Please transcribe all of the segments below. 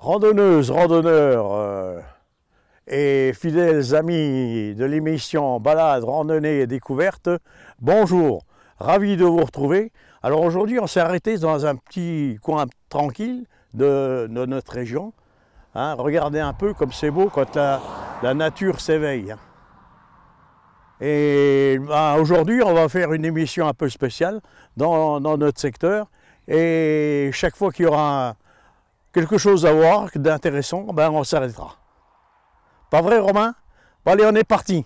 Randonneuses, randonneurs et fidèles amis de l'émission Balade, randonnée et découverte, bonjour, ravi de vous retrouver. Alors aujourd'hui on s'est arrêté dans un petit coin tranquille de notre région. Hein, regardez un peu comme c'est beau quand la nature s'éveille. Et aujourd'hui on va faire une émission un peu spéciale dans notre secteur. Et chaque fois qu'il y aura quelque chose à voir d'intéressant, ben on s'arrêtera. Pas vrai, Romain? Bon, allez, on est parti.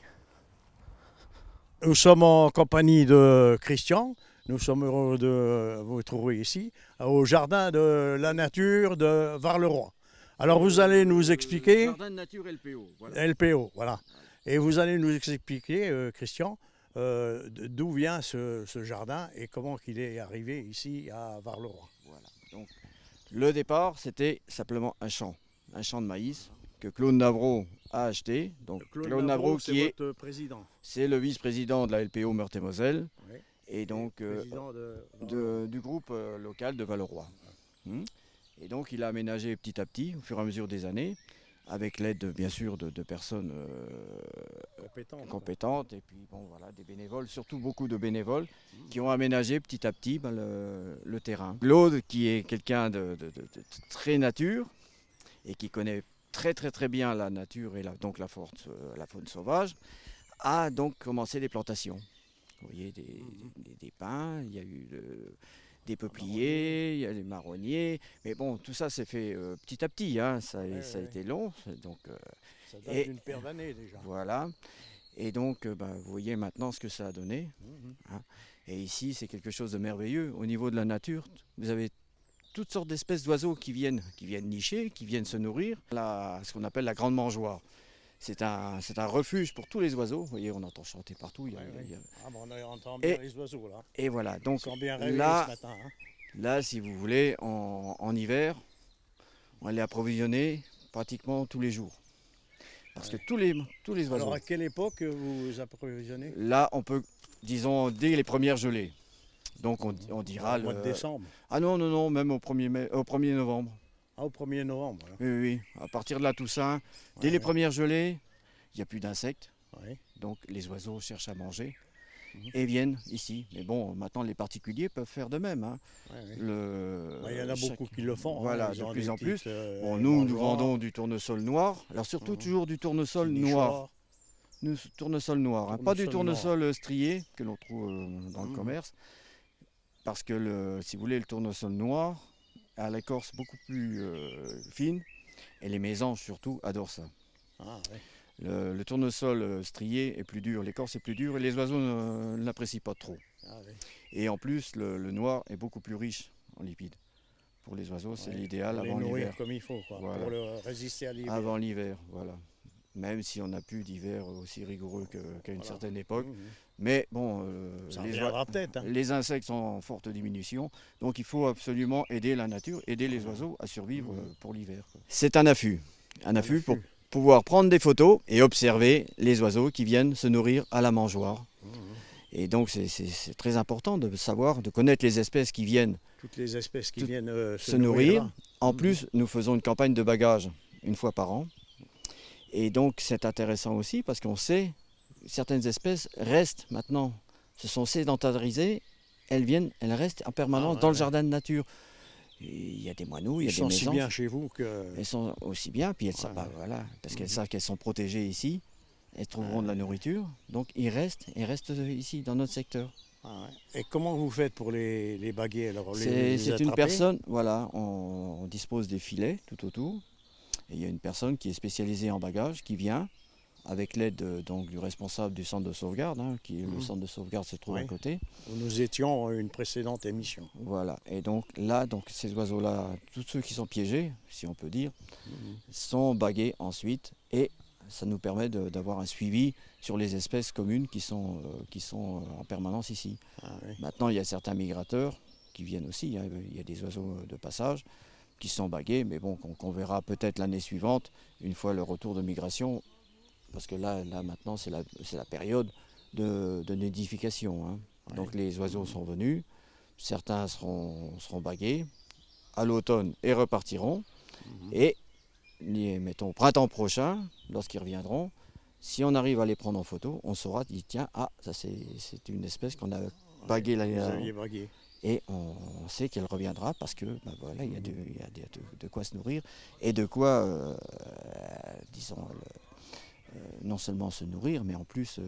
Nous sommes en compagnie de Christian. Nous sommes heureux de vous trouver ici, au jardin de la nature de Var-le-Roi. Alors vous allez nous expliquer... Jardin de nature LPO. Voilà. LPO, voilà. Et vous allez nous expliquer, Christian, d'où vient ce jardin et comment il est arrivé ici à Var-le-Roi. Voilà. Donc, le départ, c'était simplement un champ de maïs que Claude Navreau a acheté. Donc Claude Navreau qui est votre président. C'est le vice-président de la LPO Meurthe-et-Moselle, Oui. Et donc président du groupe local de Val-le-Roi. Et donc il a aménagé petit à petit, au fur et à mesure des années, avec l'aide bien sûr de personnes compétentes et puis bon voilà, des bénévoles, surtout beaucoup de bénévoles qui ont aménagé petit à petit le terrain. Claude, qui est quelqu'un de très nature et qui connaît très bien la nature et donc la faune sauvage, a donc commencé des plantations. Vous voyez, des pins, il y a eu des peupliers, il y a des marronniers, mais bon, tout ça s'est fait petit à petit, hein, ça a été long. Donc, ça date d'une paire d'années déjà. Voilà, et donc vous voyez maintenant ce que ça a donné. Hein. Et ici, c'est quelque chose de merveilleux. Au niveau de la nature, vous avez toutes sortes d'espèces d'oiseaux qui viennent nicher, qui viennent se nourrir. Ce qu'on appelle la grande mangeoire. C'est un refuge pour tous les oiseaux. Vous voyez, on entend chanter partout. On entend bien les oiseaux là. Et voilà, donc ils sont bien réveillés là, ce matin, hein. Là, si vous voulez, en hiver, on les approvisionner pratiquement tous les jours. Parce que tous les oiseaux... Alors à quelle époque vous approvisionnez? Là, on peut, disons, dès les premières gelées. Donc on dira au mois de décembre. Ah non, même au 1er novembre. Ah, au 1er novembre. Alors. Oui, à partir de la Toussaint, dès les premières gelées, il n'y a plus d'insectes. Donc les oiseaux cherchent à manger et viennent ici. Mais bon, maintenant les particuliers peuvent faire de même. Hein. Il y en a beaucoup qui le font. Voilà, hein. de plus en plus. Bon, nous vendons du tournesol noir. Alors surtout toujours du tournesol noir. Tournesol noir, hein. Pas du tournesol strié que l'on trouve dans le commerce. Parce que, si vous voulez, le tournesol noir a l'écorce beaucoup plus fine et les mésanges surtout adorent ça. Le tournesol strié est plus dur, l'écorce est plus dure et les oiseaux ne l'apprécient pas trop. Et en plus, le noir est beaucoup plus riche en lipides. Pour les oiseaux, c'est l'idéal avant l'hiver. Comme il faut, quoi, voilà. pour résister à l'hiver. Avant l'hiver, voilà. Même si on n'a plus d'hiver aussi rigoureux qu'à une certaine époque. Mais bon, les insectes sont en forte diminution, donc il faut absolument aider la nature, aider les oiseaux à survivre pour l'hiver. C'est un affût pour pouvoir prendre des photos et observer les oiseaux qui viennent se nourrir à la mangeoire. Et donc c'est très important de savoir, de connaître les espèces qui viennent. Toutes les espèces qui viennent se nourrir. En plus, nous faisons une campagne de bagage une fois par an. Et donc c'est intéressant aussi parce qu'on sait certaines espèces restent maintenant, se sont sédentarisées, elles restent en permanence dans le jardin de nature. Et il y a des moineaux, il y a des mésanges. Elles sont si bien chez vous que... Elles sont aussi bien, puis voilà, parce qu'elles savent qu'elles sont protégées ici, elles trouveront de la nourriture, donc ils restent ici dans notre secteur. Et comment vous faites pour les baguer? C'est une personne, voilà, on dispose des filets tout autour. Et il y a une personne qui est spécialisée en bagage qui vient avec l'aide du responsable du centre de sauvegarde, hein, le centre de sauvegarde se trouve à côté. Où nous étions une précédente émission. Voilà, et donc là, ces oiseaux-là, tous ceux qui sont piégés, si on peut dire, sont bagués ensuite et ça nous permet d'avoir un suivi sur les espèces communes qui sont en permanence ici. Maintenant, il y a certains migrateurs qui viennent aussi, hein, il y a des oiseaux de passage qui sont bagués, mais bon, qu'on verra peut-être l'année suivante, une fois le retour de migration, parce que là maintenant, c'est la période de nidification. Hein. Donc les oiseaux sont venus, certains seront bagués à l'automne et repartiront, et mettons, au printemps prochain, lorsqu'ils reviendront, si on arrive à les prendre en photo, on saura, dit tiens, ah, ça c'est une espèce qu'on a baguée l'année dernière. Et on sait qu'elle reviendra parce que ben voilà, il y a de quoi se nourrir et de quoi, disons, non seulement se nourrir, mais en plus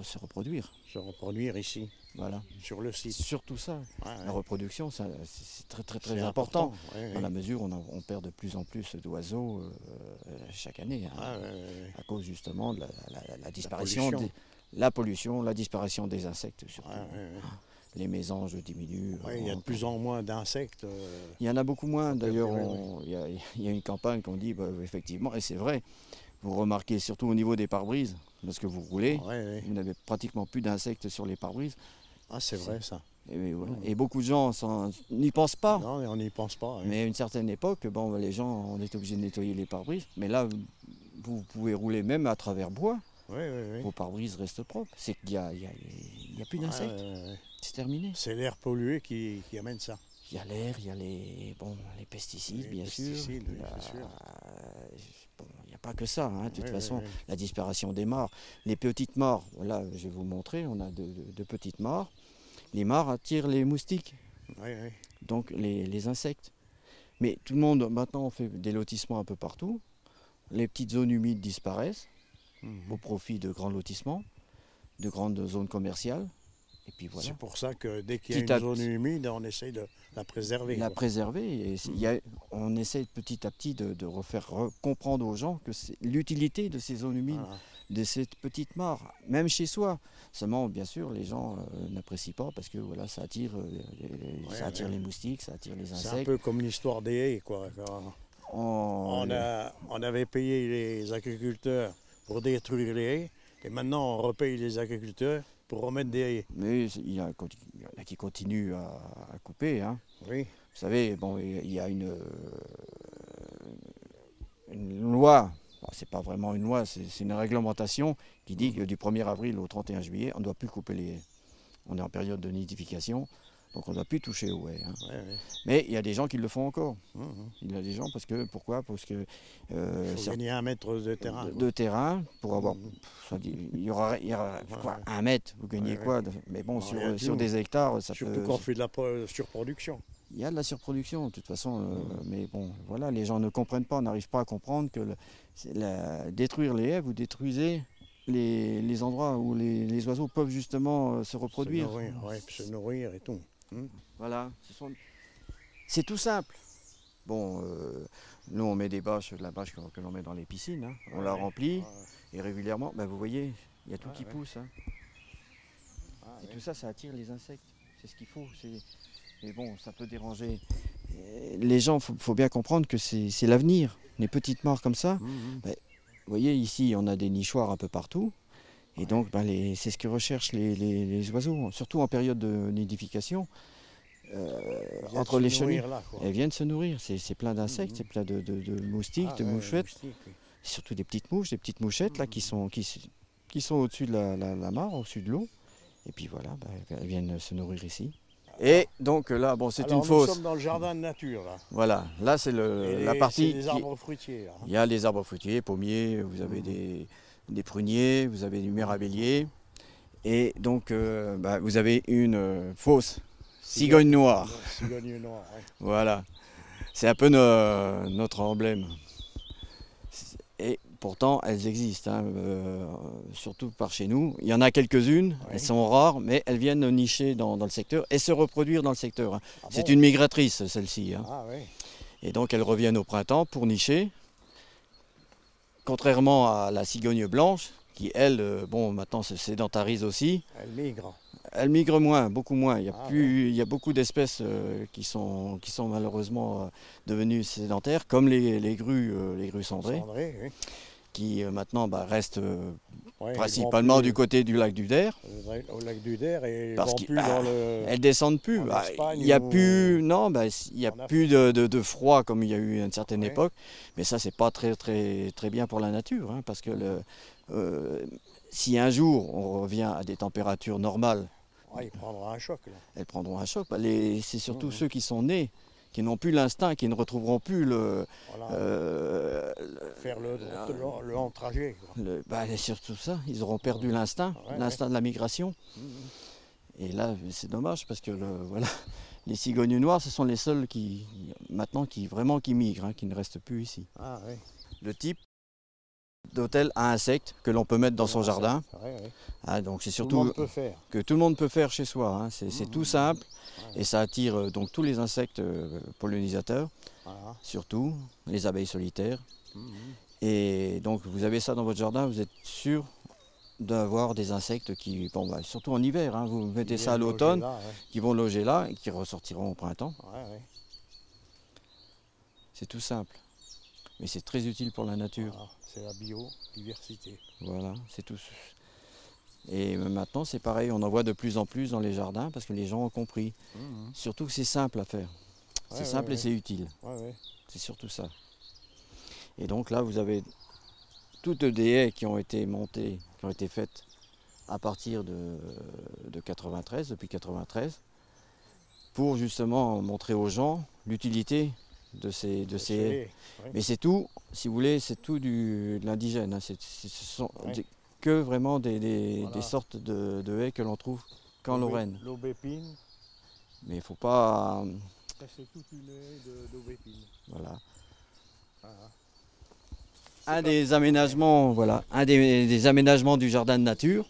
se reproduire. Se reproduire ici, voilà. Sur le site. Surtout ça. Ouais, la reproduction, c'est très important. Ouais, dans la mesure où on perd de plus en plus d'oiseaux chaque année, hein, à cause justement de la disparition, la pollution, la disparition des insectes surtout. Les mésanges diminuent. Il y a de plus en moins d'insectes. Il y en a beaucoup moins. D'ailleurs, il y a une campagne qu'on dit, effectivement, et c'est vrai, vous remarquez surtout au niveau des pare-brises, lorsque vous roulez, vous n'avez pratiquement plus d'insectes sur les pare-brises. Ah, c'est vrai ça. Et beaucoup de gens n'y pensent pas. Non, on n'y pense pas. Mais à une certaine époque, les gens, on est obligé de nettoyer les pare-brises. Mais là, vous pouvez rouler même à travers bois. Vos pare-brises restent propres. C'est qu'il n'y a plus d'insectes. C'est terminé. C'est l'air pollué qui amène ça. Il y a l'air, il y a les pesticides, bien sûr. Il n'y a pas que ça, hein. De toute façon, la disparition des mares. Les petites mares, là, je vais vous montrer, on a de petites mares. Les mares attirent les moustiques, donc les insectes. Mais tout le monde, maintenant, on fait des lotissements un peu partout. Les petites zones humides disparaissent au profit de grands lotissements, de grandes zones commerciales. Et puis voilà. C'est pour ça que dès qu'il y a une zone humide, on essaye de la préserver. On essaye petit à petit de refaire comprendre aux gens que c'est l'utilité de ces zones humides, de cette petite mare, même chez soi. Seulement, bien sûr, les gens n'apprécient pas parce que voilà, ça attire, les moustiques, ça attire les insectes. C'est un peu comme l'histoire des haies, quoi. On avait payé les agriculteurs pour détruire les haies, et maintenant on repaye les agriculteurs pour remettre des haies. Mais il y en a qui continuent à couper. Hein. Oui. Vous savez, il y a une loi, c'est pas vraiment une loi, c'est une réglementation qui dit que du 1er avril au 31 juillet, on ne doit plus couper les haies. On est en période de nidification, donc on ne doit plus toucher aux haies. Hein. Mais il y a des gens qui le font encore. Il y a des gens, pourquoi? Parce que... il faut gagner 1 mètre de terrain. De terrain, pour avoir... Il y aura quoi, 1 mètre, vous gagnez quoi? Mais bon, sur des hectares, ça surtout peut... quand on fait de la surproduction. Il y a de la surproduction, de toute façon, mais bon, voilà, les gens ne comprennent pas, n'arrivent pas à comprendre que détruire les haies, vous détruisez les endroits où les oiseaux peuvent justement se reproduire. Se nourrir et tout. Voilà, c'est tout simple. Bon, nous on met des bâches, de la bâche que l'on met dans les piscines, hein. On la remplit et régulièrement, vous voyez, il y a tout qui pousse. Hein. Et tout ça, ça attire les insectes, c'est ce qu'il faut. Mais bon, ça peut déranger. Les gens, il faut bien comprendre que c'est l'avenir. Les petites mares comme ça, vous voyez ici, on a des nichoirs un peu partout. Et donc, c'est ce que recherchent les oiseaux, surtout en période de nidification. Entre les chenilles, elles viennent se nourrir. C'est plein d'insectes, c'est plein de moustiques, de mouchettes. Surtout des petites mouches, des petites mouchettes là, qui sont au-dessus de la mare, au-dessus de l'eau. Et puis voilà, elles viennent se nourrir ici. Et donc là, c'est une fosse. Nous sommes dans le jardin de nature. Là. Voilà, là c'est la partie... des arbres fruitiers. Là. Il y a les arbres fruitiers, pommiers, vous avez des pruniers, vous avez du mirabellier. Et donc vous avez une fosse cigogne noire. Cigogne noire, oui. Voilà, c'est un peu notre emblème. Et pourtant, elles existent, hein, surtout par chez nous. Il y en a quelques-unes, elles sont rares, mais elles viennent nicher dans le secteur et se reproduire dans le secteur. Hein. C'est une migratrice, celle-ci. Hein. Et donc, elles reviennent au printemps pour nicher. Contrairement à la cigogne blanche, qui, elle, maintenant se sédentarise aussi. Elle migre. Elle migre moins, beaucoup moins. Il y a beaucoup d'espèces qui sont malheureusement devenues sédentaires, comme les grues cendrées, qui maintenant restent principalement du côté du lac du Der. Au lac du Der, et parce elles descendent plus. Il n'y a plus, plus de froid comme il y a eu à une certaine époque, mais ça c'est pas très bien pour la nature, hein, parce que si un jour on revient à des températures normales, ils prendront un choc. Là. Elles prendront un choc. C'est surtout ceux qui sont nés qui n'ont plus l'instinct, qui ne retrouveront plus Voilà. Faire le long trajet. Quoi. C'est surtout ça, ils auront perdu l'instinct, l'instinct de la migration. Et là, c'est dommage parce que voilà, les cigognes noires, ce sont les seuls qui migrent, hein, qui ne restent plus ici. Ah, oui. Le type d'hôtel à insectes que l'on peut mettre dans son jardin. Donc c'est surtout que tout le monde peut faire chez soi. Hein. C'est tout simple et ça attire donc tous les insectes pollinisateurs, surtout les abeilles solitaires. Et donc vous avez ça dans votre jardin, vous êtes sûr d'avoir des insectes qui, surtout en hiver, hein, vous mettez ça à l'automne, qui vont loger là et qui ressortiront au printemps. C'est tout simple. Mais c'est très utile pour la nature. Voilà, c'est la biodiversité. Voilà, c'est tout. Et maintenant, c'est pareil, on en voit de plus en plus dans les jardins parce que les gens ont compris. Surtout que c'est simple à faire. C'est simple et c'est utile. C'est surtout ça. Et donc là, vous avez toutes des haies qui ont été montées, qui ont été faites à partir de 93, depuis 93, pour justement montrer aux gens l'utilité de ces haies. Mais c'est tout, si vous voulez, c'est tout de l'indigène. Hein. Ce sont que vraiment des sortes de haies que l'on trouve qu'en Lorraine. L'aubépine. Mais il ne faut pas... C'est toute une haie d'aubépine. Voilà. Un des aménagements, un des aménagements du jardin de nature.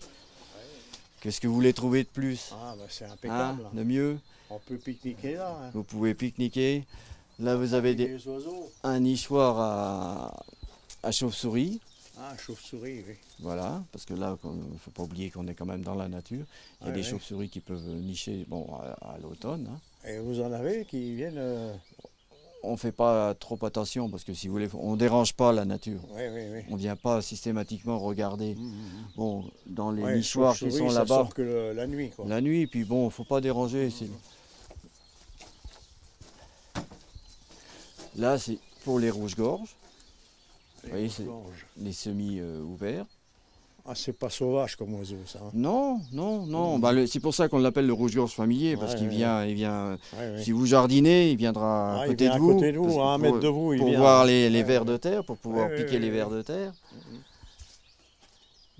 Qu'est-ce que vous voulez trouver de plus? C'est impeccable. De mieux. On peut pique-niquer là. Hein. Vous pouvez pique-niquer. Là, vous avez un nichoir à chauve-souris. Chauve-souris, oui. Voilà, parce que là, il ne faut pas oublier qu'on est quand même dans la nature. Il y a des chauves-souris qui peuvent nicher à l'automne. Hein. Et vous en avez qui viennent... On ne fait pas trop attention parce que si vous voulez, on ne dérange pas la nature. On ne vient pas systématiquement regarder. Bon, dans les nichoirs qui sont là-bas. Ça sort que la nuit. Quoi. La nuit, puis bon, il ne faut pas déranger. Là, c'est pour les rouges-gorges. Vous voyez, c'est les semis ouverts. C'est pas sauvage comme oiseau, ça. Hein. Non. C'est pour ça qu'on l'appelle le rouge-gorge familier, parce qu'il vient, si vous jardinez, il viendra à côté de vous, à un mètre de vous, pour voir les vers de terre, pour pouvoir piquer les vers de terre.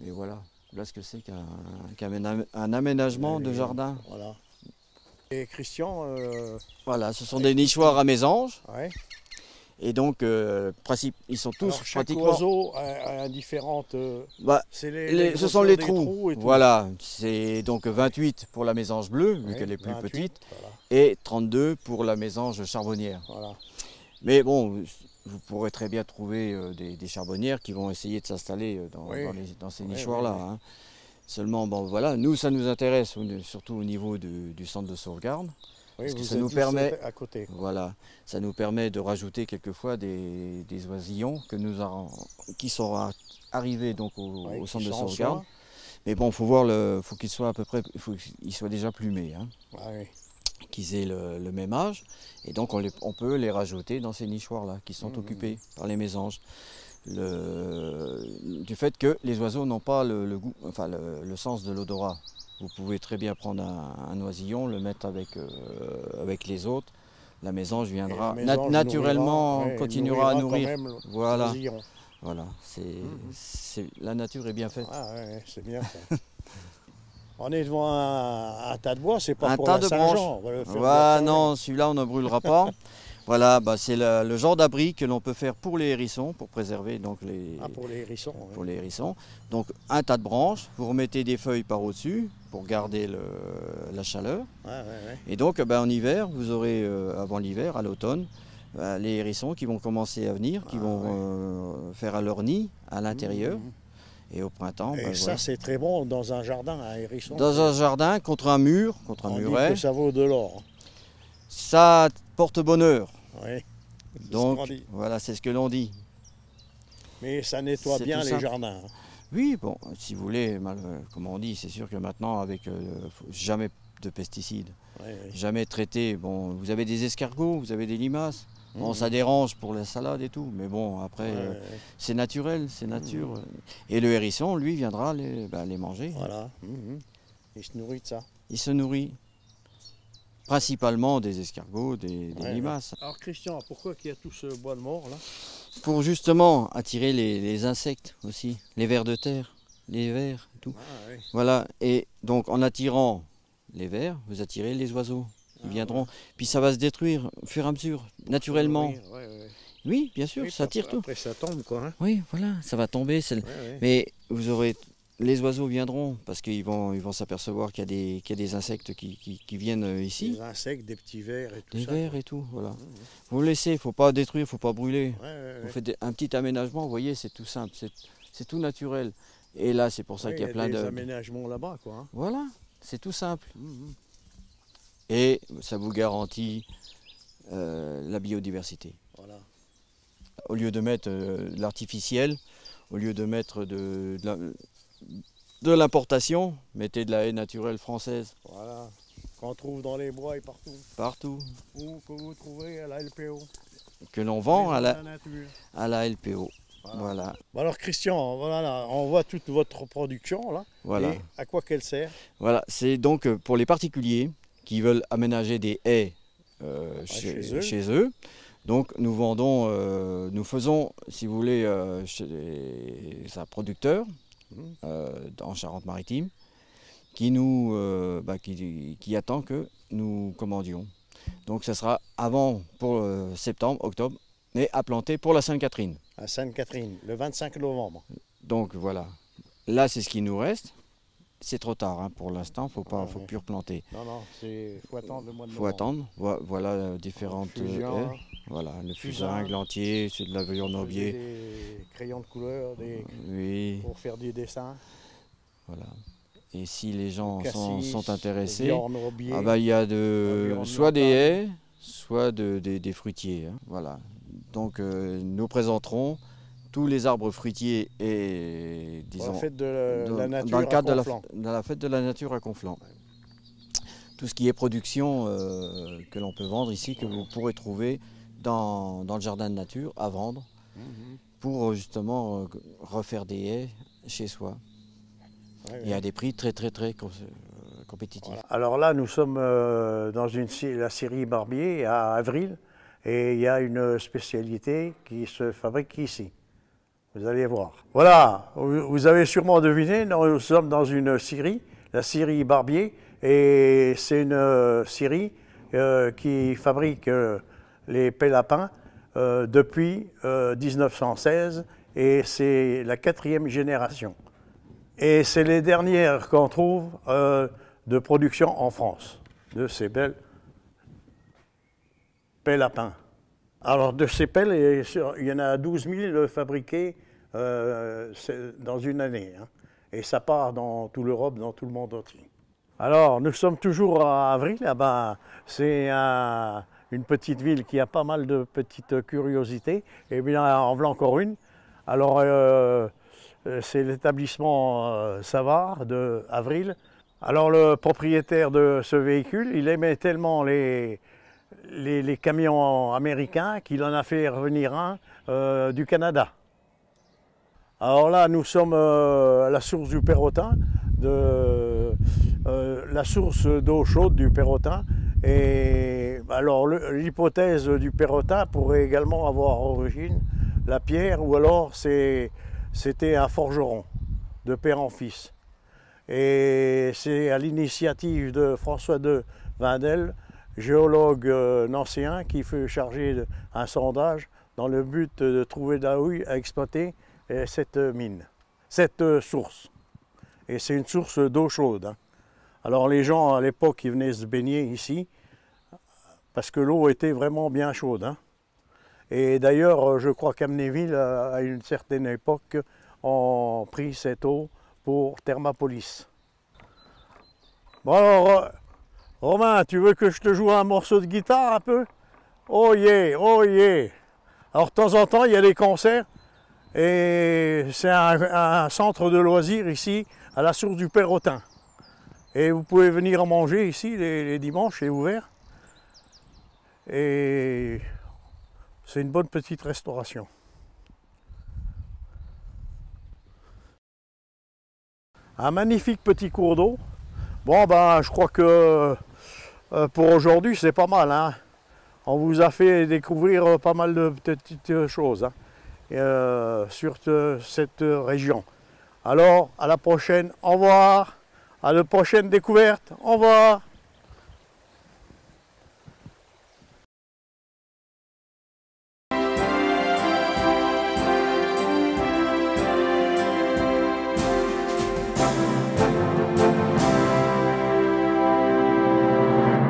Et voilà ce que c'est qu'un aménagement de jardin. Voilà. Et Christian... Voilà, ce sont des nichoirs à mésanges. Et donc, ils sont tous pratiquement... Chaque oiseau a différentes... ce sont les trous. Voilà, c'est donc 28 pour la mésange bleue, vu qu'elle est plus petite, et 32 pour la mésange charbonnière. Voilà. Mais bon, vous pourrez très bien trouver des charbonnières qui vont essayer de s'installer dans ces nichoirs-là. Hein. Seulement, voilà, nous, ça nous intéresse, surtout au niveau du centre de sauvegarde. Parce que ça nous permet, à côté, voilà, ça nous permet de rajouter quelquefois des oisillons qui sont arrivés donc au centre de sauvegarde. Mais bon, faut qu'ils soient à peu près, qu'ils soient déjà plumés, hein, qu'ils aient le même âge, et donc on peut les rajouter dans ces nichoirs-là qui sont occupés par les mésanges. Du fait que les oiseaux n'ont pas le goût, le sens de l'odorat. Vous pouvez très bien prendre un oisillon, le mettre avec les autres. La mésange viendra naturellement, continuera à nourrir. Voilà. La nature est bien faite. C'est bien ça. On est devant un tas de bois, c'est pas pour la Saint-Jean. Non, celui-là on ne brûlera pas. Voilà, c'est le genre d'abri que l'on peut faire pour les hérissons, pour préserver donc pour les hérissons. Pour les hérissons. Donc un tas de branches, vous remettez des feuilles par au-dessus pour garder la chaleur. Et donc en hiver, vous aurez, avant l'hiver, à l'automne, les hérissons qui vont commencer à venir, qui vont faire leur nid à l'intérieur. Et au printemps... Et ça, c'est très bon dans un jardin, un hérisson. Dans un jardin, contre un mur, contre un muret. Dit que ça vaut de l'or. Ça porte bonheur. Oui. Donc, voilà, c'est ce que l'on dit. Mais ça nettoie bien les jardins. Oui, bon, si vous voulez, comme on dit, c'est sûr que maintenant, avec jamais de pesticides, jamais traité. Bon, vous avez des escargots, vous avez des limaces. Bon, ça dérange pour la salade et tout, mais bon, après, c'est naturel, c'est nature. Et le hérisson, lui, viendra les manger. Voilà. Il se nourrit de ça. Il se nourrit. principalement des escargots, des limaces. Alors Christian, pourquoi il y a tout ce bois de mort là? Pour justement attirer les insectes aussi, les vers de terre, les vers, tout. Oui. Voilà, et donc en attirant les vers, vous attirez les oiseaux. Ils viendront, puis ça va se détruire au fur et à mesure, naturellement. Oui, bien sûr, ça attire tout. Après ça tombe quoi. Hein. Oui, voilà, ça va tomber. Mais vous aurez, les oiseaux viendront parce qu'ils vont s'apercevoir qu'il y a des insectes qui viennent ici. Des insectes, des petits vers et tout des ça. Des vers et tout, voilà. Vous le laissez, il ne faut pas détruire, il ne faut pas brûler. Vous faites un petit aménagement, vous voyez, c'est tout simple, c'est tout naturel. Et là, c'est pour ça qu'il y a plein des aménagements là-bas quoi. Hein. Voilà, c'est tout simple. Et ça vous garantit la biodiversité. Voilà. Au lieu de mettre de l'artificiel, au lieu de mettre de l'importation, mettez de la haie naturelle française. Voilà, qu'on trouve dans les bois et partout. Partout. Ou que vous trouverez à la LPO. Que l'on vend à la LPO. Voilà. Bon alors Christian, voilà, on voit toute votre production là. Voilà. Et à quoi qu'elle sert? Voilà, c'est donc pour les particuliers qui veulent aménager des haies chez eux. Donc nous vendons, nous faisons, si vous voulez, chez un producteur en Charente-Maritime qui qui attend que nous commandions. Donc ça sera avant pour septembre, octobre, mais à planter pour la Sainte-Catherine. À Sainte-Catherine, le 25 novembre. Donc voilà, là c'est ce qui nous reste. C'est trop tard hein, pour l'instant, faut plus replanter. Non, faut attendre le mois de novembre. Faut attendre, voilà différentes haies. Voilà, le fusain, l'entier, c'est de la veillure norbier. Des crayons de couleur, pour faire des dessins. Voilà. Et si les gens sont intéressés, norbier, il y a soit des haies, soit des fruitiers. Hein, voilà. Donc nous présenterons tous les arbres fruitiers et disons, dans le cadre de la fête de la nature à Conflans. Tout ce qui est production que l'on peut vendre ici, que vous pourrez trouver dans le jardin de nature à vendre pour justement refaire des haies chez soi et à des prix très compétitifs. Voilà. Alors là, nous sommes dans la scierie Barbier à Avril et il y a une spécialité qui se fabrique ici. Vous allez voir. Voilà, vous avez sûrement deviné, nous sommes dans une scierie, la scierie Barbier, et c'est une scierie qui fabrique les pelles à pain depuis 1916 et c'est la 4e génération. Et c'est les dernières qu'on trouve de production en France, de ces belles pelles à pain. Alors de ces pelles, il y en a 12 000 fabriquées dans une année. Hein. Et ça part dans toute l'Europe, dans tout le monde entier. Alors nous sommes toujours à Avril, c'est une petite ville qui a pas mal de petites curiosités. Et bien en voilà encore une. Alors c'est l'établissement Savard de Avril. Alors le propriétaire de ce véhicule, il aimait tellement les camions américains qu'il en a fait revenir un du Canada. Alors là, nous sommes à la source du Perrotin, la source d'eau chaude du Perrotin. Et alors l'hypothèse du Perrotin pourrait également avoir origine la pierre, ou alors c'était un forgeron de père en fils. Et c'est à l'initiative de François de Wendel, géologue nancéen, qui fut chargé d'un sondage dans le but de trouver de la houille à exploiter cette mine, cette source. Et c'est une source d'eau chaude. Hein. Alors les gens à l'époque, ils venaient se baigner ici, parce que l'eau était vraiment bien chaude. Hein. Et d'ailleurs, je crois qu'Amnéville, à une certaine époque, ont pris cette eau pour Thermapolis. Bon alors, Romain, tu veux que je te joue un morceau de guitare un peu? Oh yeah, oh yeah. Alors de temps en temps, il y a des concerts. Et c'est un centre de loisirs ici, à la source du Perrotin. Et vous pouvez venir en manger ici, les dimanches, c'est ouvert. Et c'est une bonne petite restauration. Un magnifique petit cours d'eau. Bon ben, je crois que pour aujourd'hui, c'est pas mal, hein. On vous a fait découvrir pas mal de petites choses, hein, sur cette région. Alors, à la prochaine, au revoir. À la prochaine découverte, au revoir.